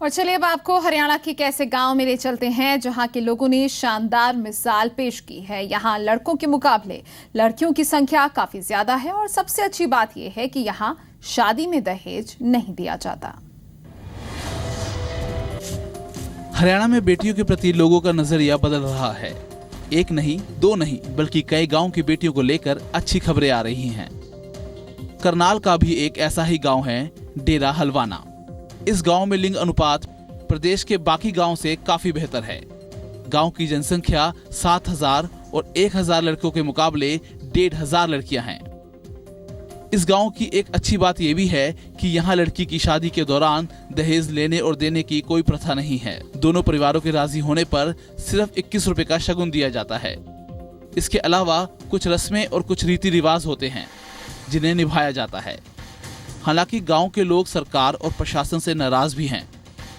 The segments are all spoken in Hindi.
और चलिए अब आपको हरियाणा के एक ऐसे गांव में ले चलते हैं जहां के लोगों ने शानदार मिसाल पेश की है। यहां लड़कों के मुकाबले लड़कियों की संख्या काफी ज्यादा है और सबसे अच्छी बात यह है कि यहां शादी में दहेज नहीं दिया जाता। हरियाणा में बेटियों के प्रति लोगों का नजरिया बदल रहा है। एक नहीं, दो नहीं, बल्कि कई गांव की बेटियों को लेकर अच्छी खबरें आ रही हैं। करनाल का भी एक ऐसा ही गांव है, डेरा हलवाना। इस गांव में लिंग अनुपात प्रदेश के बाकी गांव से काफी बेहतर है। गांव की जनसंख्या 7,000 और 1,000 लड़कों के मुकाबले 1,500 लड़कियां हैं। इस गांव की एक अच्छी बात यह भी है कि यहाँ लड़की की शादी के दौरान दहेज लेने और देने की कोई प्रथा नहीं है। दोनों परिवारों के राजी होने पर सिर्फ 21 रुपए का शगुन दिया जाता है। इसके अलावा कुछ रस्में और कुछ रीति रिवाज होते हैं जिन्हें निभाया जाता है। हालांकि गांव के लोग सरकार और प्रशासन से नाराज भी हैं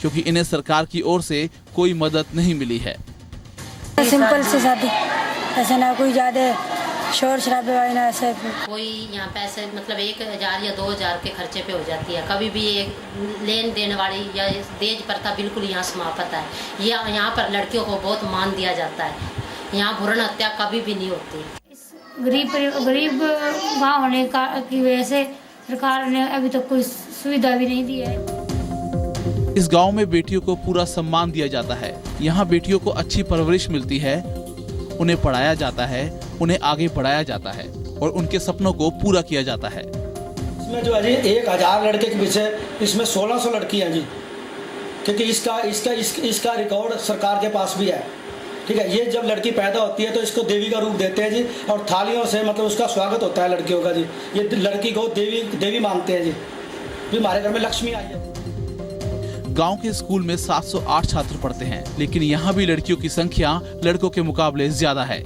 क्योंकि इन्हें सरकार की ओर से कोई मदद नहीं मिली है। सिंपल सी शादी, ऐसे ना कोई ज्यादा शोर शराबे वाली ना ऐसे कोई यहाँ पैसे मतलब 1,000 या 2,000 के खर्चे पे हो जाती है। कभी भी एक लेन देन वाली या दहेज प्रथा बिल्कुल यहाँ समाप्त है। यहाँ पर लड़कियों को बहुत मान दिया जाता है। यहाँ भ्रूण हत्या कभी भी नहीं होती। गरीब गाँव होने की वजह से सरकार ने अभी तक कोई सुविधा भी नहीं दी है। इस गांव में बेटियों को पूरा सम्मान दिया जाता है। यहाँ बेटियों को अच्छी परवरिश मिलती है, उन्हें पढ़ाया जाता है, उन्हें आगे बढ़ाया जाता है और उनके सपनों को पूरा किया जाता है। इसमें जो है जी 1,000 लड़के के पीछे इसमें 1,600 लड़की हैं जी, क्योंकि इसका रिकॉर्ड सरकार के पास भी है। ठीक है, ये जब लड़की पैदा होती है तो इसको देवी का रूप देते हैं जी, और थालियों से मतलब उसका स्वागत होता है लड़कियों का जी। ये लड़की को देवी मानते हैं जी, हमारे घर में लक्ष्मी आई है। गांव के स्कूल में 708 छात्र पढ़ते हैं, लेकिन यहाँ भी लड़कियों की संख्या लड़कों के मुकाबले ज्यादा है।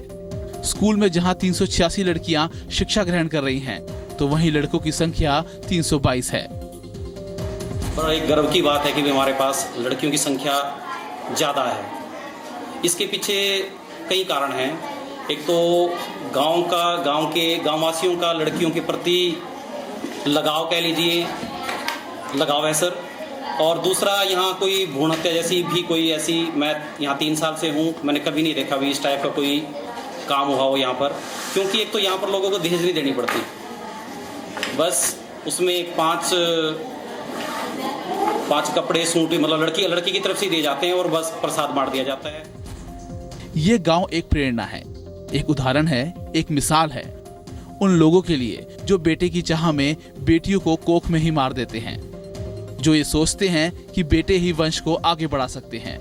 स्कूल में जहाँ 386 लड़कियां शिक्षा ग्रहण कर रही हैं, तो वहीं लड़कों की संख्या 322 है। बड़ा एक गर्व की बात है कि हमारे पास लड़कियों की संख्या ज्यादा है। इसके पीछे कई कारण हैं। एक तो गांव वासियों का लड़कियों के प्रति लगाव कह लीजिए, लगाव है सर। और दूसरा, यहाँ कोई भ्रूण हत्या जैसी भी कोई ऐसी, मैं यहाँ 3 साल से हूँ, मैंने कभी नहीं देखा भी इस टाइप का कोई काम हुआ हो यहाँ पर। क्योंकि एक तो यहाँ पर लोगों को दहेज नहीं देनी पड़ती, बस उसमें 5 कपड़े सूट मतलब लड़की की तरफ से दिए जाते हैं और बस प्रसाद बांट दिया जाता है। ये गांव एक प्रेरणा है, एक उदाहरण है, एक मिसाल है उन लोगों के लिए जो बेटे की चाह में बेटियों को कोख में ही मार देते हैं, जो ये सोचते हैं कि बेटे ही वंश को आगे बढ़ा सकते हैं।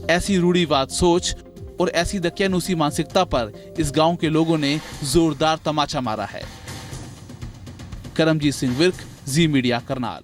ऐसी रूढ़िवाद सोच और ऐसी दकियानूसी मानसिकता पर इस गांव के लोगों ने जोरदार तमाचा मारा है। करमजीत सिंह विर्क, जी मीडिया, करनाल।